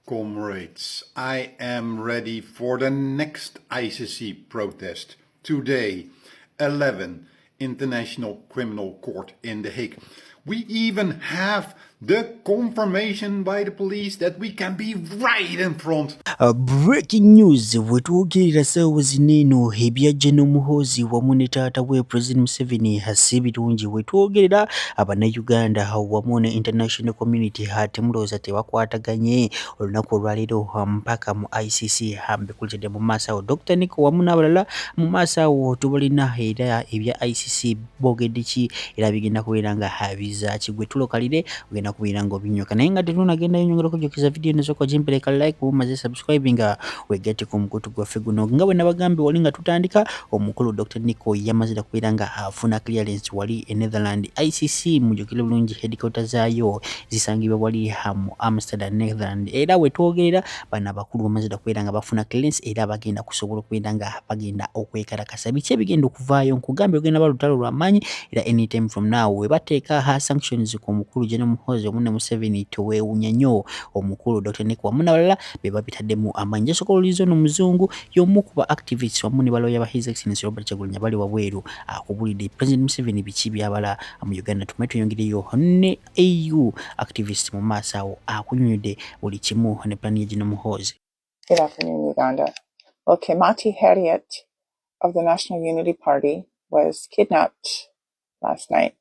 Comrades, I am ready for the next ICC protest. Today, 11, International Criminal Court in The Hague. We even have the confirmation by the police that we can be right in front. Breaking news bwetwogera ssaawa zino ebyajja n'omuhoozi wamu ne taata we President Museveni si birungi. Bwetwogerera Abannayuganda wamu ne international community ate mulowooza tebakwataganye olunaku olwaleero mpaka mu ICC mbikuletedde mu maaso awo Dr. Nick wamu n'abalala mu maaso awo tubalina era ebya ICC boogedde ki era bigenda kubeera nga biza ki gwe tulokalire ogenda kubeera nga obinyoka naye nga tetunagendayo nyongera okujjukiza vidiyo nezokwa gimpereka like bumaze subscribing wegate ku mukutu gwaffe guno nga bwe nabagambye wali nga tutandika omukulu Dr. Nico yamaze kubeera nga afuna clearance wali Netherlands. ICC mujjukire bulungi headquarters zaayo zisangibwa wali mu Amsterdam Netherlands era wetwogerera bano abakulu bamaze kubeera nga bafuna clearance era bagenda kusobola okubeera nga bagenda okwekalakasa biki ebigenda okuvaayo nkugambye ogenda balutalo lw'amaanyi era anytime from now webateeka sanctions ku mukulu General Muhoozi wamu ne Museveni teweewunya nnyo omukulu Dr. Nico wamu n'abalala be babitaddemu amaanyi. Nsokololizo ono muzungu y'omu ku ba activists wamu ne baloya ba His Excellency Robert Kyagulanyi bali wabweru akubulidde President Museveni biki byabala mu Uganda. Tumaye tuyongereyo ne AU activists mu maaso awo akunyumidde buli kimu ne plan ya General Muhoozi. Good afternoon, Uganda. Well, Kimati Harriet of the National Unity Party was kidnapped last night,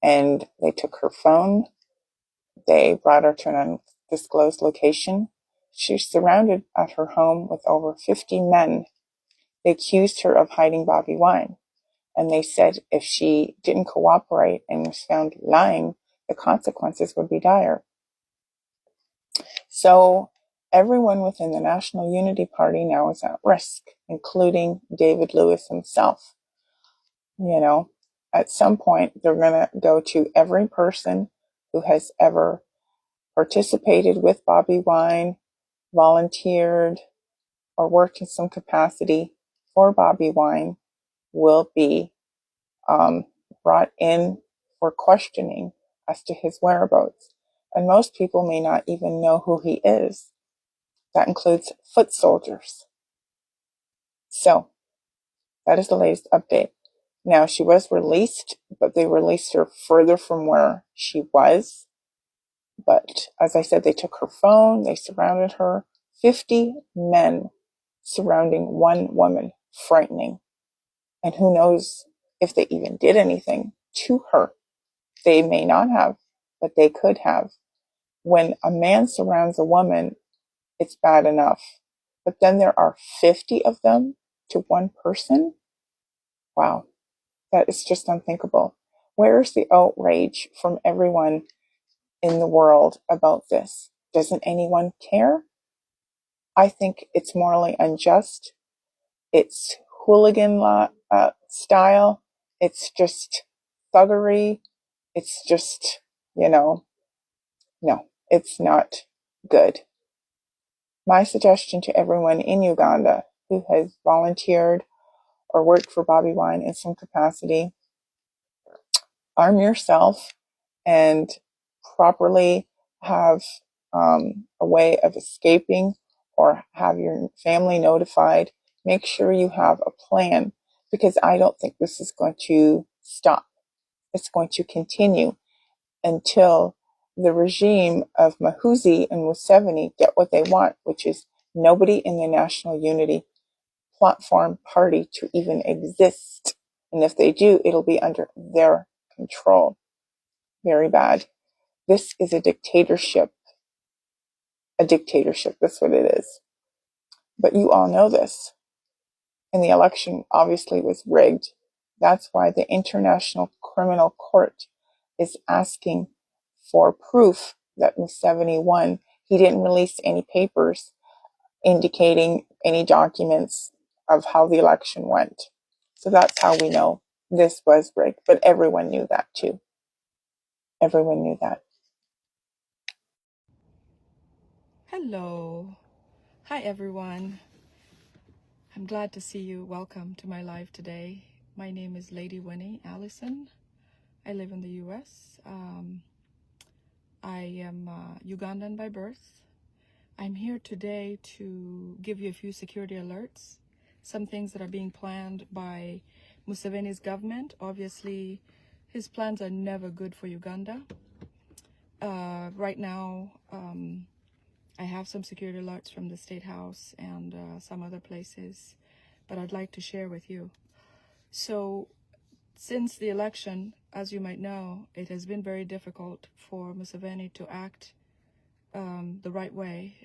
and they took her phone. They brought her to an undisclosed location. She's surrounded at her home with over 50 men. They accused her of hiding Bobby Wine, and they said if she didn't cooperate and was found lying, the consequences would be dire. So everyone within the National Unity Party now is at risk, including David Lewis himself. You know, at some point, they're going to go to every person who has ever participated with Bobby Wine, volunteered, or worked in some capacity for Bobby Wine will be brought in for questioning as to his whereabouts. And most people may not even know who he is. That includes foot soldiers. So, that is the latest update. Now, she was released, but they released her further from where she was. But as I said, they took her phone, they surrounded her. 50 men surrounding one woman, frightening. And who knows if they even did anything to her. They may not have, but they could have. When a man surrounds a woman, it's bad enough. But then there are 50 of them to one person? Wow, that is just unthinkable. Where is the outrage from everyone in the world about this? Doesn't anyone care? I think it's morally unjust. It's hooligan style. It's just thuggery. It's just, no, it's not good. My suggestion to everyone in Uganda who has volunteered or worked for Bobby Wine in some capacity, arm yourself and properly have a way of escaping or have your family notified. Make sure you have a plan, because I don't think this is going to stop. It's going to continue until the regime of Mahuzi and Museveni get what they want, which is nobody in the National Unity Platform Party to even exist. And if they do, it'll be under their control. Very bad. This is a dictatorship. A dictatorship, that's what it is. But you all know this. And the election obviously was rigged. That's why the International Criminal Court is asking for proof that Museveni won. He didn't release any papers indicating any documents of how the election went. So that's how we know this was rigged. But everyone knew that too. Everyone knew that. Hello. Hi, everyone. I'm glad to see you. Welcome to my live today. My name is Lady Winnie Allison. I live in the U.S. I am Ugandan by birth. I'm here today to give you a few security alerts, some things that are being planned by Museveni's government. Obviously, his plans are never good for Uganda. Right now, I have some security alerts from the State House and some other places, but I'd like to share with you. So, since the election, as you might know, it has been very difficult for Museveni to act the right way.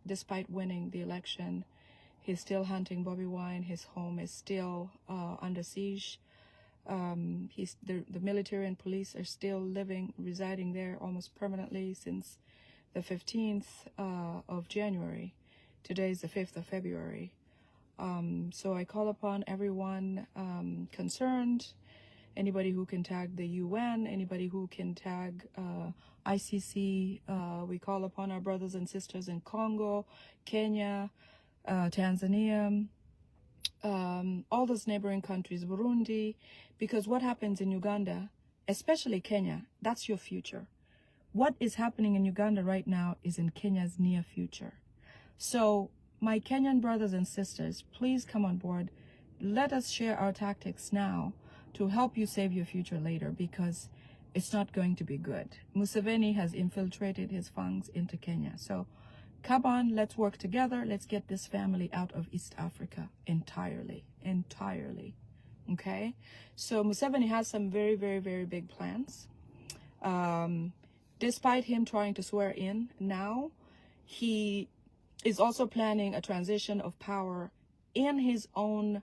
Despite winning the election, he's still hunting Bobi Wine. His home is still under siege. The military and police are still residing there almost permanently since the 15th of January. Today is the 5th of February. So I call upon everyone concerned, anybody who can tag the UN, anybody who can tag ICC. We call upon our brothers and sisters in Congo, Kenya, Tanzania, all those neighboring countries, Burundi, because what happens in Uganda, especially Kenya, that's your future. What is happening in Uganda right now is in Kenya's near future. So my Kenyan brothers and sisters, please come on board. Let us share our tactics now to help you save your future later, because it's not going to be good. Museveni has infiltrated his fangs into Kenya. So come on, let's work together. Let's get this family out of East Africa entirely. Okay? So Museveni has some very, very, very big plans. Despite him trying to swear in now, he is also planning a transition of power in his own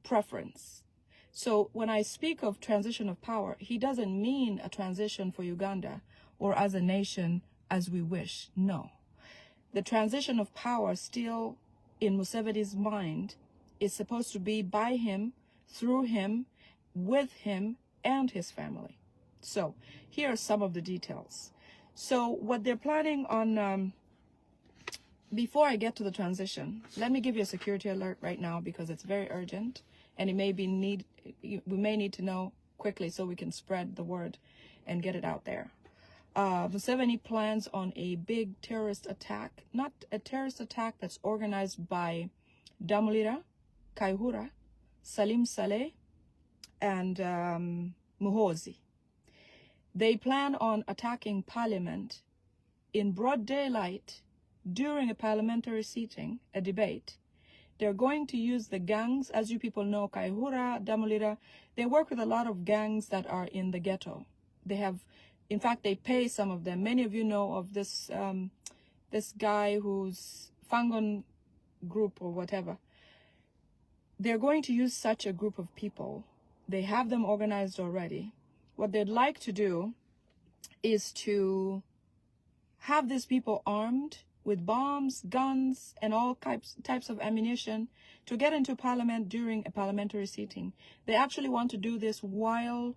preference. So when I speak of transition of power, he doesn't mean a transition for Uganda or as a nation as we wish. No. The transition of power still in Museveni's mind is supposed to be by him, through him, with him, and his family. So here are some of the details. So what they're planning on, before I get to the transition, let me give you a security alert right now because it's very urgent and we may need to know quickly so we can spread the word and get it out there. Museveni plans on a big terrorist attack, not a terrorist attack that's organized by Damulira, Kaihura, Salim Saleh, and Muhozi. They plan on attacking Parliament in broad daylight during a parliamentary sitting, a debate. They're going to use the gangs. As you people know, Kaihura, Damulira, they work with a lot of gangs that are in the ghetto. They have, in fact, they pay some of them. Many of you know of this this guy who's Fangon group or whatever. They're going to use such a group of people. They have them organized already. What they'd like to do is to have these people armed with bombs, guns, and all types of ammunition to get into parliament during a parliamentary sitting. They actually want to do this while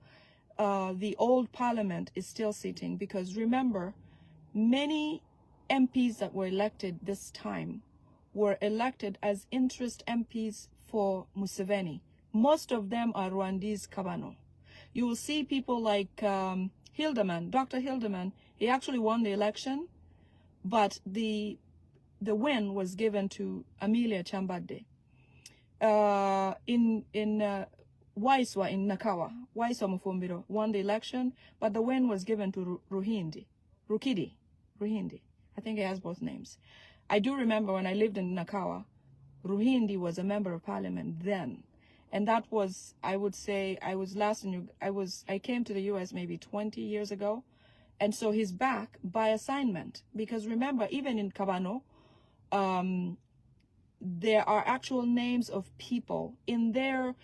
the old parliament is still sitting, because remember, many MPs that were elected this time were elected as interest MPs for Museveni. Most of them are Rwandese Kabano. You will see people like Hildeman, Dr. Hildeman. He actually won the election, but the win was given to Amelia Chambade. In Waiswa in Nakawa, Waiswa Mufumbiro won the election, but the win was given to Ruhindi. I think he has both names. I do remember when I lived in Nakawa, Ruhindi was a member of parliament then. And that was, I would say, I came to the US maybe 20 years ago. And so he's back by assignment, because remember, even in Kabano, there are actual names of people in their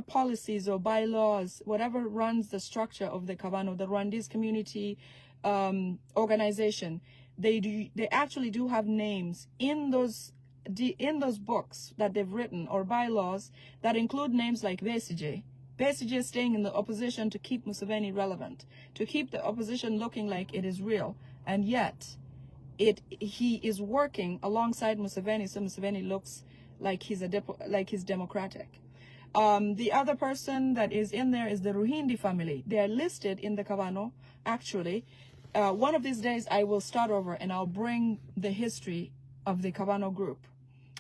policies or bylaws, whatever runs the structure of the Kabano, the Rwandese community organization. They actually do have names in those books that they've written, or bylaws, that include names like Besigye. Besigye is staying in the opposition to keep Museveni relevant, to keep the opposition looking like it is real, and yet he is working alongside Museveni, so Museveni looks like he's democratic. The other person that is in there is the Ruhindi family. They are listed in the Kabano, actually, one of these days I will start over and I'll bring the history of the Kabano group.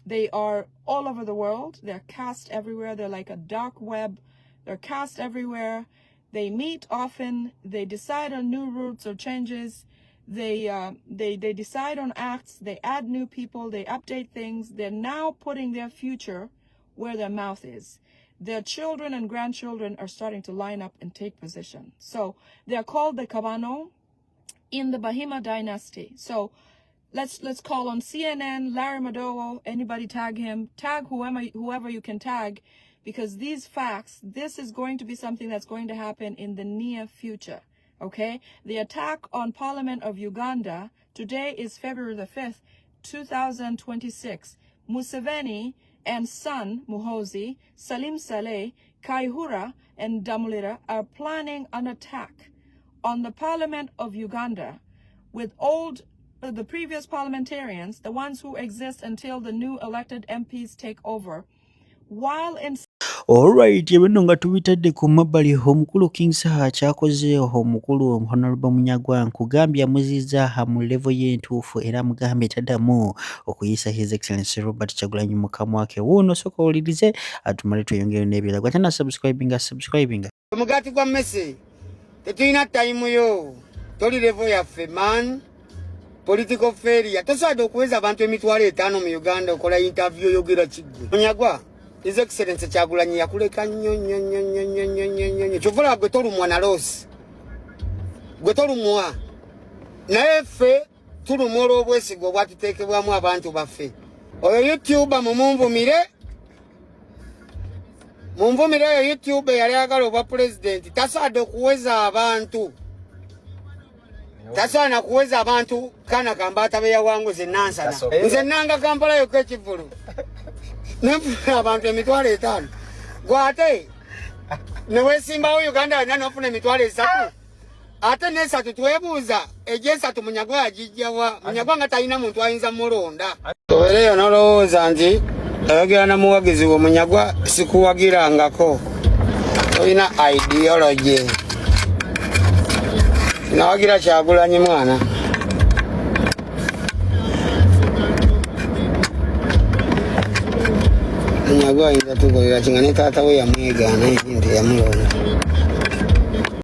They are all over the world. They're cast everywhere. They're like a dark web. They're cast everywhere. They meet often. They decide on new routes or changes. They decide on acts. They add new people. They update things. They're now putting their future where their mouth is. Their children and grandchildren are starting to line up and take position. So they're called the Kabano in the Bahima dynasty. So let's call on CNN, Larry Madowo, anybody tag him, tag whoever you can tag, because these facts, this is going to be something that's going to happen in the near future. Okay? The attack on Parliament of Uganda today is February the 5th, 2026. Museveni and son Muhoozi, Salim Saleh, Kaihura, and Damulira are planning an attack on the Parliament of Uganda with the previous parliamentarians, the ones who exist until the new elected MPs take over, while in Alright, yebeno nga tubitadde ku mabbali omukulu King Saha kyakoze omukulu Honorable Munyagwa nkugambye amuziza mu level y'entuufu era mugambye taddamu okuyisa His Excellency Robert Kyagulanyi mu kamwa ke. Wuuno sooka owulirize atumale tweyongere n'ebirala. Gwatana subscribing. Omugati gwa Messi tetulina time yo. Toli level yaffe man. Political failure. Tosaade okuweza abantu emitwalo 5 mu Uganda okola interview yogera kiggwe. Munyagwa His Excellency Kyagulanyi yakuleka nnyo. Kyovula gwe tolumwa na loss. Gwe tolumwa. Naye ffe tulumwa olw'obwesigo obwatuteekebwamu abantu baffe. Oyo YouTube mumunvumire. Munvumire oyo YouTube yali agala obwa president. Tasaade okuweza abantu. Tasaana kuweza abantu kana kambata beyawanguze nansana. Nze nanga Kampala yokka ekivulu. Nefuna abantu emitwalo 5. Gwate newesimbawo Uganda nanofuna emitwalo 3. Ate nesatu twebuuza ejesatu Munyagwa yagijjawa. Munyagwa nga talina muntu ayinza mulonda. Towereyo nolowooza nti ayogera na muwagizi wo Munyagwa sikuwagirangako. Tolina ideology. Nawagira Kyagulanyi mwana. Munyagwa ayinza tukolera kinga ne taata we yamwegaana nti yamulonda.